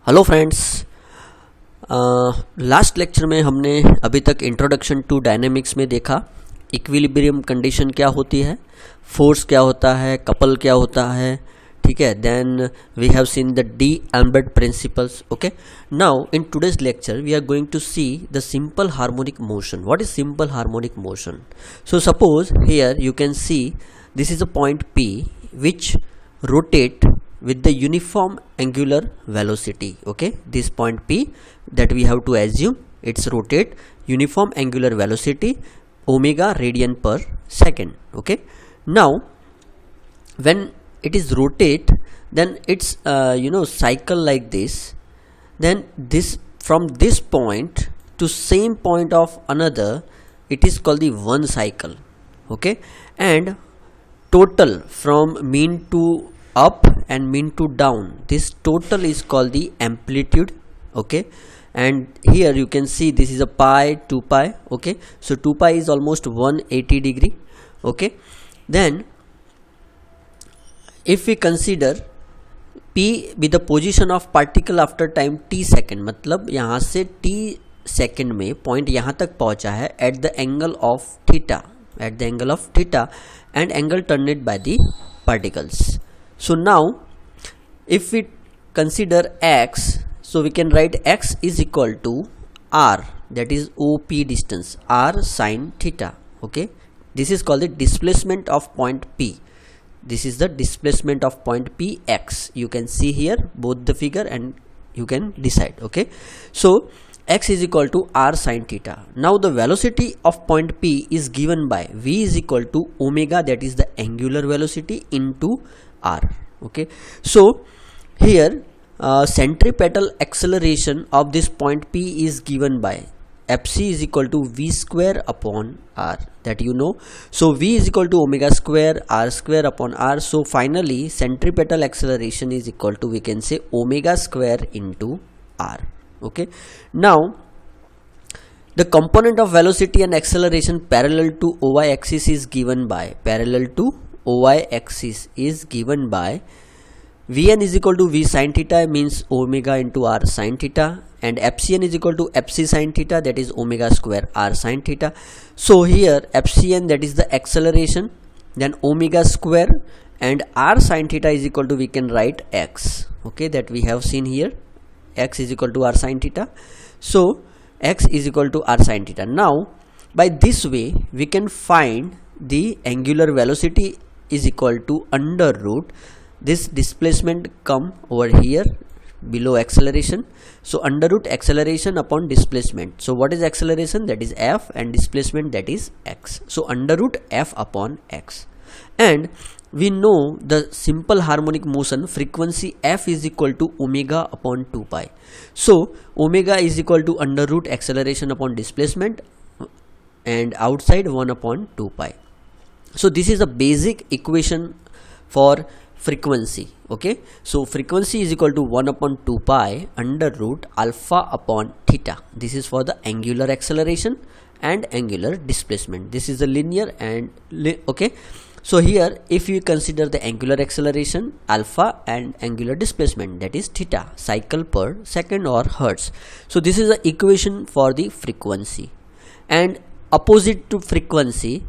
Hello friends, last lecture में हमने अभी तक इंट्रोडक्शन टू डायनेमिक्स में देखा इक्विलिब्रियम कंडीशन क्या होती है, फोर्स क्या होता है, कपल क्या होता है, ठीक है। Then we have seen the d'Alembert principles. Okay, now in today's lecture we are going to see the simple harmonic motion. What is simple harmonic motion? So suppose here you can see this is a point P which rotate with the uniform angular velocity. Okay, this point P that we have to assume it's rotate uniform angular velocity omega radian per second. Okay, now when it is rotate, then it's cycle like this. Then this from this point to same point of another, it is called the one cycle. Okay, and total from mean to up and mean to down, this total is called the amplitude. Okay, and here you can see this is a pi, 2 pi. Okay, so 2 pi is almost 180 degree. Okay, then if we consider p with the position of particle after time t second, मतलब यहाँ से t second में point यहाँ तक पहुँचा है at the angle of theta, and angle turned by the particles. So now if we consider x, so we can write x is equal to r, that is OP distance, r sin theta. Okay, this is called the displacement of point P. This is the displacement of point P, x. You can see here both the figure and you can decide. Okay, so x is equal to r sin theta. Now the velocity of point P is given by v is equal to omega, that is the angular velocity, into r. Okay, so here centripetal acceleration of this point P is given by fc is equal to v square upon r, that you know. So v is equal to omega square r square upon r. So finally centripetal acceleration is equal to, we can say, omega square into r. Okay, now the component of velocity and acceleration parallel to OY axis is given by Vn is equal to V sin theta, means omega into r sin theta, and Fcn is equal to Fc sin theta, that is omega square r sin theta. So here Fcn, that is the acceleration, then omega square, and r sin theta is equal to, we can write x. Okay, that we have seen here, x is equal to r sin theta. So x is equal to r sin theta. Now by this way we can find the angular velocity is equal to under root this displacement come over here below acceleration. So under root acceleration upon displacement. So what is acceleration? That is f, and displacement, that is x. So under root f upon x. And we know the simple harmonic motion frequency f is equal to omega upon 2 pi. So omega is equal to under root acceleration upon displacement, and outside 1 upon 2 pi. So this is a basic equation for frequency. Okay, so frequency is equal to 1 upon 2 pi under root alpha upon theta. This is for the angular acceleration and angular displacement. This is a linear and okay. So here if you consider the angular acceleration alpha and angular displacement, that is theta, cycle per second or hertz. So this is the equation for the frequency. And opposite to frequency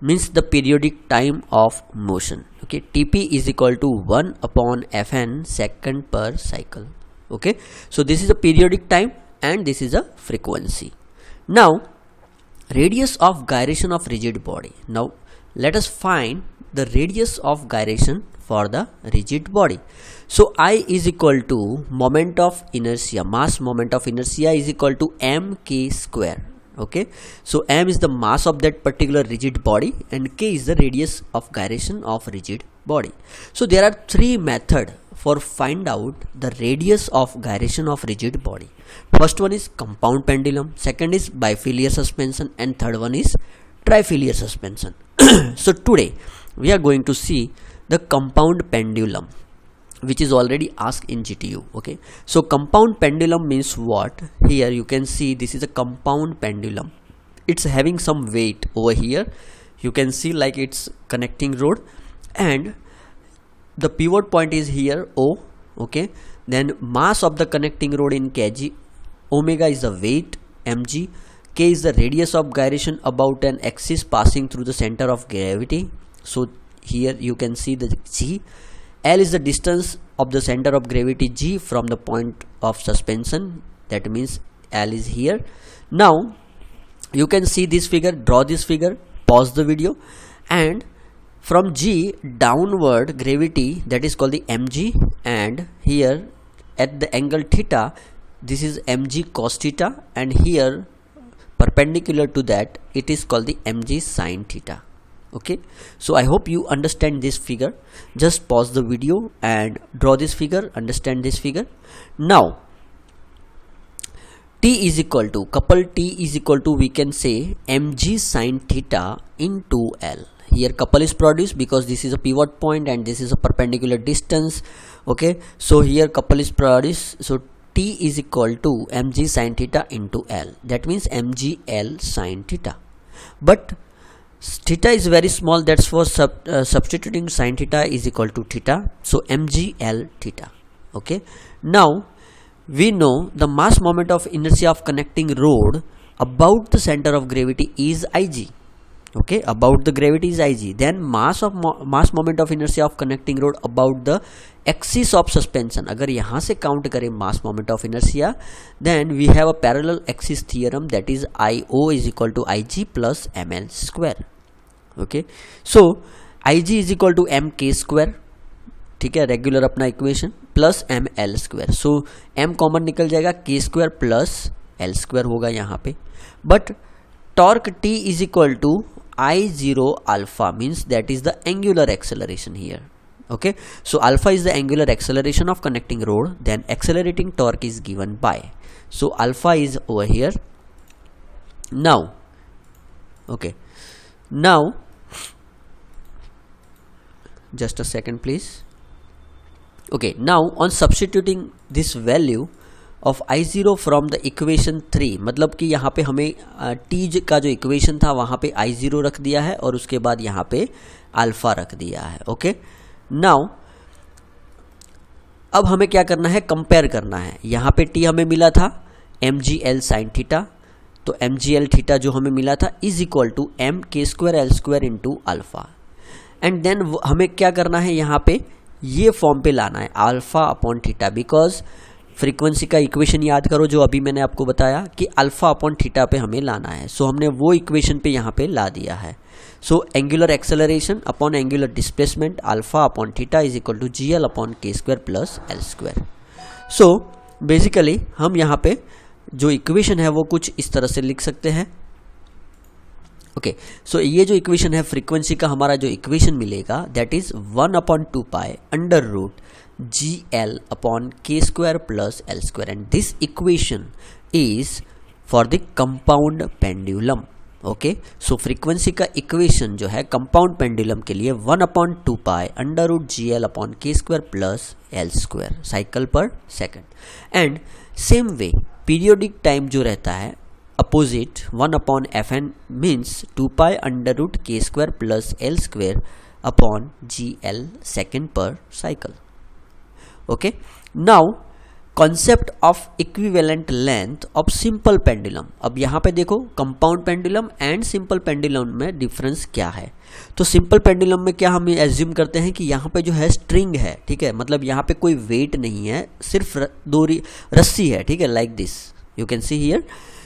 means the periodic time of motion. Okay, Tp is equal to 1 upon Fn second per cycle. Okay, so this is a periodic time and this is a frequency. Now radius of gyration of rigid body. Now let us find the radius of gyration for the rigid body. So I is equal to moment of inertia, mass moment of inertia is equal to mk square. Okay, so m is the mass of that particular rigid body and k is the radius of gyration of rigid body. So there are three methods for find out the radius of gyration of rigid body. First one is compound pendulum, second is bifilar suspension, and third one is trifilar suspension. So today we are going to see the compound pendulum, which is already asked in GTU. Okay, so compound pendulum means what? Here you can see this is a compound pendulum. It's having some weight over here. You can see like it's connecting rod, and the pivot point is here O. Okay, then mass of the connecting rod in kg, omega is the weight mg, k is the radius of gyration about an axis passing through the center of gravity. So here you can see the g. L is the distance of the center of gravity g from the point of suspension, that means L is here. Now you can see this figure, draw this figure, pause the video, and from G downward gravity, that is called the mg, and here at the angle theta, this is mg cos theta, and here perpendicular to that it is called the mg sin theta. Okay, so I hope you understand this figure. Just pause the video and draw this figure, understand this figure. Now T is equal to, couple T is equal to, we can say mg sin theta into L. Here couple is produced because this is a pivot point and this is a perpendicular distance. Okay, so here couple is produced, so T is equal to mg sin theta into L, that means mg L sin theta. But theta is very small, that's for substituting sin theta is equal to theta, so mg L theta. Okay, now we know the mass moment of inertia of connecting rod about the center of gravity is Ig. Okay, about the gravity is Ig. Then mass moment of inertia of connecting rod about the axis of suspension. अगर यहाँ से count करें mass moment of inertia, then we have a parallel axis theorem, that is IO is equal to Ig plus ml square. Okay, so Ig is equal to mk square, ठीक है, regular अपना equation, plus M L square. So m common निकल जाएगा, k square plus L square होगा यहाँ पे. But torque T is equal to I0 alpha, means that is the angular acceleration here. Okay, so alpha is the angular acceleration of connecting rod, then accelerating torque is given by, so alpha is over here. Now okay, now just a second please. Okay, now on substituting this value of I0 from the equation 3, मतलब कि यहाँ पे हमें T का जो equation था वहाँ पे I0 रख दिया है और उसके बाद यहाँ पे अल्फा रख दिया है. ओके, नाउ अब हमें क्या करना है, कंपेयर करना है. यहाँ पे T हमें मिला था mgl sin थीटा, तो mgl थीटा जो हमें मिला था is equal to M K square L square into alpha. And then हमें क्या करना है, यहाँ पे ये फॉर्म पे लाना है alpha upon theta, because frequency का इक्वेशन याद करो जो अभी मैंने आपको बताया कि अल्फा अपॉन थीटा पे हमें लाना है. सो हमने वो इक्वेशन पे यहाँ पे ला दिया है. So angular acceleration upon angular displacement alpha upon theta is equal to G L upon K square plus L square. So basically हम यहाँ पे जो इक्वेशन है वो कुछ इस तरह से लिख सकते हैं. ओके, सो ये जो इक्वेशन है फ्रीक्वेंसी का, हमारा जो इक्वेशन मिलेगा that is 1/2 pi under root G L upon K square plus L square, and this equation is for the compound pendulum. Okay, so frequency का इक्वेशन जो है कंपाउंड पेंडुलम के लिए 1/2 pi under root G L upon K square plus L square cycle पर second. And same way periodic time जो रहता है opposite 1/fn means 2 pi under root K square plus L square upon G L second पर cycle. Okay, now concept of equivalent length of simple pendulum. अब यहाँ पे देखो compound pendulum and simple pendulum में difference क्या है. तो simple pendulum में क्या हम एज्यूम करते हैं कि यहाँ पे जो है स्ट्रिंग है, ठीक है, मतलब यहाँ पे कोई वेट नहीं है, सिर्फ रस्सी है, ठीक है, like this you can see here.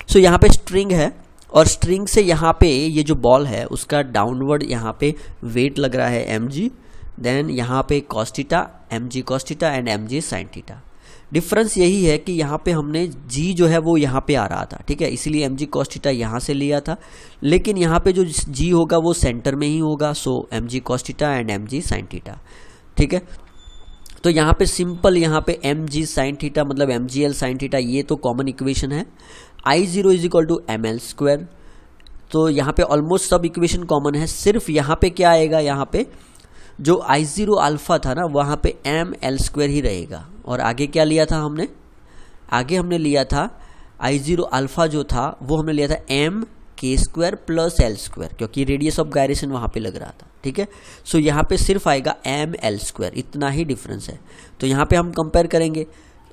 So यहाँ पे स्ट्रिंग है और स्ट्रिंग से यहाँ पे ये जो बॉल है उसका डाउनवर्ड यहाँ पे वेट लग रहा है mg, देन यहाँ पे cos theta, mg cos theta and mg sin theta. Difference यही है कि यहाँ पे हमने g जो है वो यहाँ पे आ रहा था, ठीक है, इसीलिए mg cos थीटा यहाँ से लिया था, लेकिन यहाँ पे जो g होगा वो सेंटर में ही होगा, सो mg cos theta and mg sin theta. ठीक है, तो यहाँ पे सिंपल यहाँ पे mg sin थीटा मतलब mgl sin थीटा ये तो कॉमन इक्वेशन है. I0 is equal to M L square, तो यहाँ पे ऑलमोस्ट सब इक्वेशन कॉमन है. सिर्फ यहाँ पे क्या आएगा, यहाँ पे जो I0 अल्फा था ना वहाँ पे एम एल स्क्वायर ही रहेगा. और आगे क्या लिया था हमने, आगे हमने लिया था I0 अल्फा जो था वो हमने लिया था M K square plus L square, क्योंकि रेडियस ऑफ गायरेशन वहाँ पे लग रहा था. ठीक है, सो यहाँ पे सिर्फ आएगा एम एल स्क्वायर, इतना ही डिफरेंस है. तो यहाँ पे हम कंपेयर करेंगे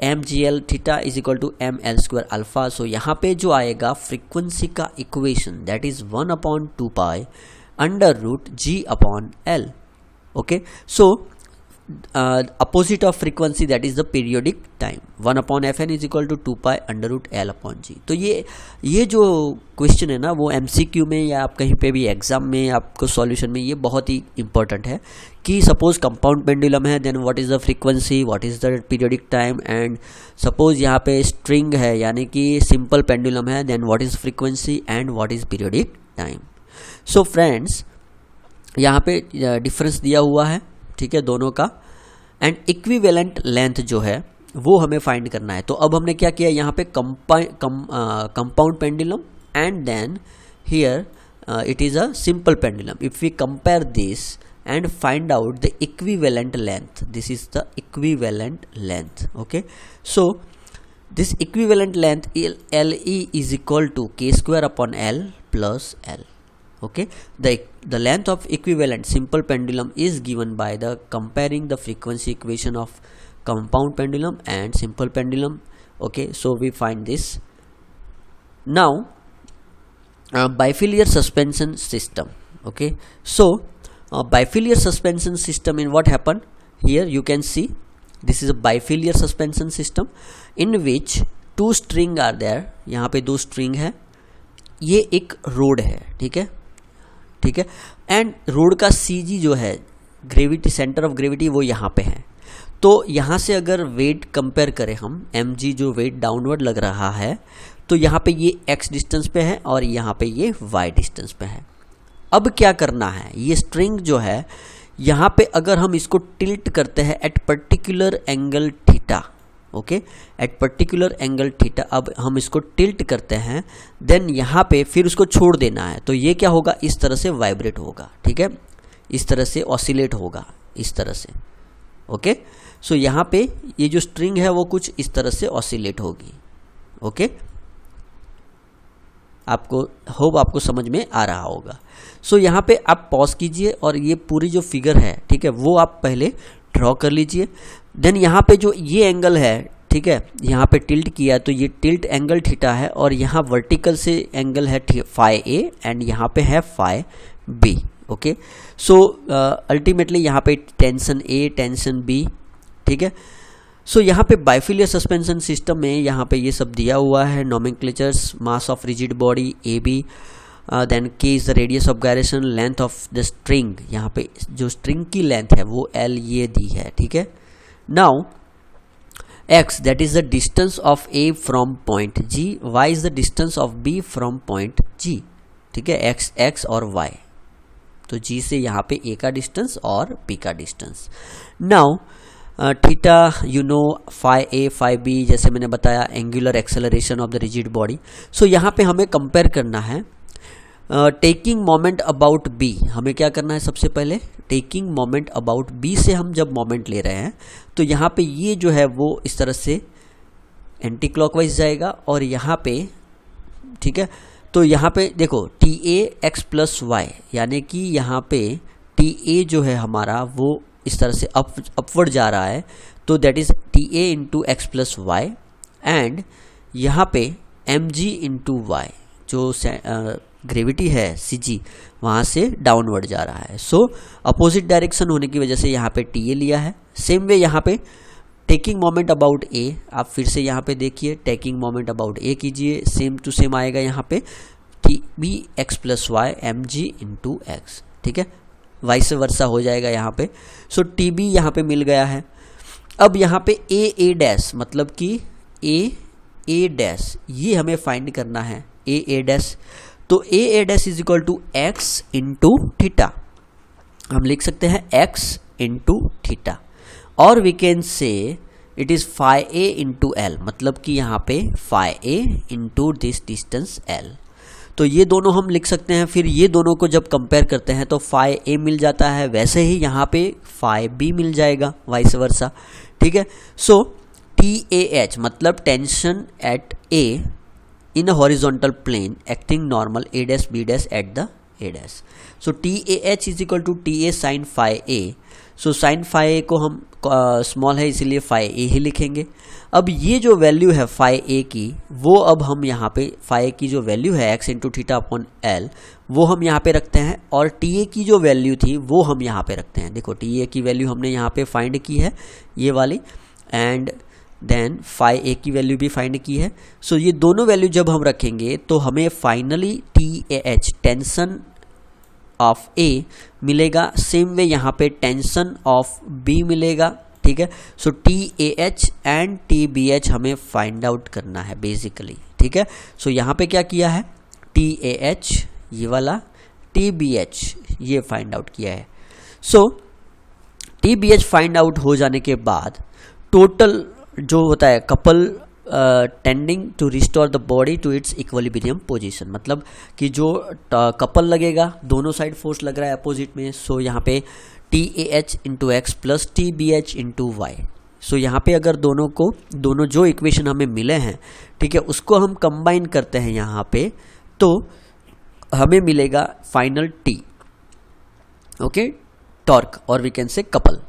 M G L theta is equal to M L square alpha. So यहाँ पे जो आएगा फ्रीक्वेंसी का equation that is 1/2 pi under root G upon L. Okay, so opposite of frequency that is the periodic time 1/fn is equal to 2 pi under root L upon G. तो ये जो question है ना वो MCQ में या आप कहीं पे भी एग्जाम में आपको सॉल्यूशन में ये बहुत ही इंपॉर्टेंट है कि सपोज कंपाउंड पेंडुलम है then what is the frequency, what is the periodic time, and suppose यहाँ पे स्ट्रिंग है यानी कि सिंपल पेंडुलम है then what is frequency and what is periodic time. So friends यहाँ पे डिफरेंस दिया हुआ है, ठीक है, दोनों का, एंड इक्विवेलेंट लेंथ जो है वो हमें फाइंड करना है। तो अब हमने क्या किया, यहाँ पे compound pendulum and then here it is a simple pendulum. If we compare this and find out the equivalent length, this is the equivalent length. Okay, so this equivalent length LE is equal to k square upon L plus L. Okay, the length of equivalent simple pendulum is given by the comparing the frequency equation of compound pendulum and simple pendulum. Okay, so we find this. Now bifilar suspension system. Okay, so bifilar suspension system, in what happened here you can see this is a bifilar suspension system in which two string are there. यहाँ पे दो string है, ये एक road है, ठीक है, ठीक है, एंड रोड का CG जो है ग्रेविटी, सेंटर ऑफ ग्रेविटी, वो यहाँ पे है। तो यहाँ से अगर वेट कंपेयर करें हम, mg जो वेट डाउनवर्ड लग रहा है, तो यहाँ पे ये x डिस्टेंस पे है और यहाँ पे ये y डिस्टेंस पे है। अब क्या करना है, ये स्ट्रिंग जो है यहाँ पे अगर हम इसको टिल्ट करते हैं at particular angle theta, okay, at particular angle theta, अब हम इसको टिल्ट करते हैं देन यहाँ पे फिर उसको छोड़ देना है, तो ये क्या होगा, इस तरह से वाइब्रेट होगा, ठीक है, इस तरह से ऑसिलेट होगा, इस तरह से। ओके, सो यहाँ पे ये जो स्ट्रिंग है वो कुछ इस तरह से ऑसिलेट होगी। ओके, आपको होप आपको समझ में आ रहा होगा। सो यहाँ पे आप पॉज कीजिए और ये पूरी जो फिगर है, ठीक है, वो आप पहले ड्रॉ कर लीजिए। देन यहाँ पे जो ये एंगल है, ठीक है, यहाँ पे टिल्ट किया तो ये टिल्ट एंगल थीटा है और यहाँ वर्टिकल से एंगल है फाई ए एंड यहाँ पे है phi B. Okay, so ultimately यहाँ पे टेंशन ए, टेंशन बी, ठीक है। सो यहाँ पे बाइफिलियर सस्पेंशन सिस्टम में यहाँ पे ये सब दिया हुआ है, nomenclatures, mass of rigid body AB, then K is the radius of gyration, length of the string, यहाँ पे जो स्ट्रिंग की लेंथ है वो L ये दी है, ठीक है। Now x that is the distance of A from point G, y is the distance of B from point G, ठीक है, x और y, तो G से यहाँ पे A का डिस्टेंस और B का distance. Now theta you know, phi A phi B, जैसे मैंने बताया angular acceleration of the rigid body. So यहाँ पे हमें कंपेयर करना है टेकिंग मोमेंट अबाउट बी। हमें क्या करना है, सबसे पहले टेकिंग मोमेंट अबाउट बी से हम जब मोमेंट ले रहे हैं तो यहाँ पे ये जो है वो इस तरह से एंटी क्लॉकवाइज जाएगा और यहाँ पे, ठीक है, तो यहाँ पे देखो TA x प्लस वाई, यानी कि यहाँ पे TA जो है हमारा वो इस तरह से अपवर्ड जा रहा है, तो that is TA into X plus Y, and यहाँ पे mg इंटू वाई जो ग्रेविटी है CG वहाँ से डाउनवर्ड जा रहा है। सो अपोजिट डायरेक्शन होने की वजह से यहाँ पे TA लिया है। सेम वे यहाँ पे टेकिंग मोमेंट अबाउट A, आप फिर से यहाँ पे देखिए टेकिंग मोमेंट अबाउट A कीजिए, सेम टू सेम आएगा यहाँ पे TB x plus Y mg into X, ठीक है, वाइस वर्सा हो जाएगा यहाँ पे। सो TB यहाँ पे मिल गया है। अब यहाँ पे A डैश मतलब कि A डैश ये हमें फाइंड करना है, A डैश, तो A dash is equal to x into theta, हम लिख सकते हैं x इंटू थीटा, और we can say it is phi A into L, मतलब कि यहाँ पे phi A into this distance L। तो ये दोनों हम लिख सकते हैं। फिर ये दोनों को जब कंपेयर करते हैं तो फाई A मिल जाता है, वैसे ही यहाँ पे फाई B मिल जाएगा, वाइस वर्सा, ठीक है। सो TAH मतलब tension at A in a horizontal plane acting normal A dash B dash at the A dash. So T A H is equal to T A sine phi A. So sine phi A को हम small है इसीलिए phi ए ही लिखेंगे। अब ये जो value है phi ए की, वो अब हम यहाँ पे फाई ए की जो वैल्यू है x into theta upon L, वो हम यहाँ पे रखते हैं, और टी ए की जो वैल्यू थी वो हम यहाँ पे रखते हैं। देखो टी ए की वैल्यू हमने यहाँ पे फाइंड की है ये वाली, एंड देन फाई ए की वैल्यू भी फाइंड की है। सो ये दोनों वैल्यू जब हम रखेंगे तो हमें finally T A H tension of A मिलेगा, सेम वे यहाँ पे टेंशन ऑफ बी मिलेगा, ठीक है। So T A H and T B H हमें फाइंड आउट करना है बेसिकली, ठीक है। सो यहाँ पे क्या किया है, टी ए एच ये वाला, टी बी एच ये फाइंड आउट किया है। So T B H find out हो जाने के बाद टोटल जो होता है couple tending to restore the body to its equilibrium position, मतलब कि जो कपल लगेगा, दोनों साइड फोर्स लग रहा है अपोजिट में। सो यहाँ पे T A H into X plus T B H into Y. So यहाँ पे अगर दोनों जो इक्वेशन हमें मिले हैं, ठीक है, उसको हम कंबाइन करते हैं यहाँ पे, तो हमें मिलेगा फाइनल टी, ओके, टॉर्क, और वी कैन से कपल।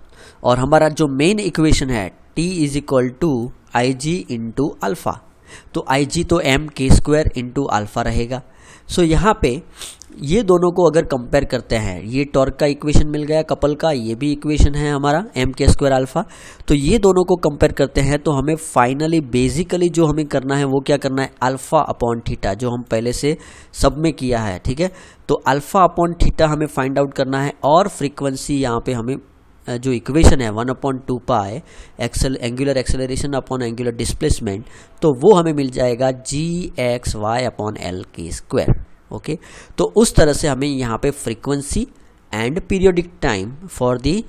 और हमारा जो मेन इक्वेशन है T is equal to I G into alpha, तो आई जी तो M K square into alpha रहेगा। सो यहाँ पे ये दोनों को अगर कंपेयर करते हैं, ये टॉर्क का इक्वेशन मिल गया कपल का, ये भी इक्वेशन है हमारा एम के स्क्वायर अल्फा, तो ये दोनों को कंपेयर करते हैं तो हमें फाइनली बेसिकली जो हमें करना है वो क्या करना है, अल्फा अपॉन थीटा, जो हम पहले से सब में किया है, ठीक है। तो अल्फा अपॉन थीटा हमें फाइंड आउट करना है, और फ्रीक्वेंसी यहाँ पे हमें जो इक्वेशन है 1/2 pi angular acceleration upon angular displacement, तो वो हमें मिल जाएगा G X Y upon L K square, okay. तो उस तरह से हमें यहाँ पे frequency and periodic time for the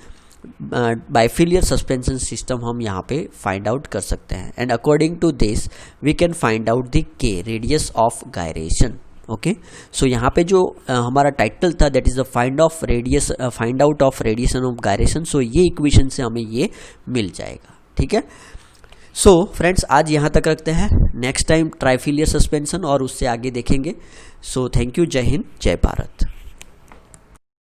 bifilar suspension system हम यहाँ पे फाइंड आउट कर सकते हैं, and according to this we can find out the K radius of gyration, okay. So यहाँ पे जो हमारा टाइटल था that is the find out of radiation of gyration. So ये इक्वेशन से हमें ये मिल जाएगा, ठीक है। सो फ्रेंड्स आज यहाँ तक रखते हैं, नेक्स्ट टाइम ट्राइफिलियर सस्पेंशन और उससे आगे देखेंगे। सो थैंक यू, जय हिंद, जय भारत।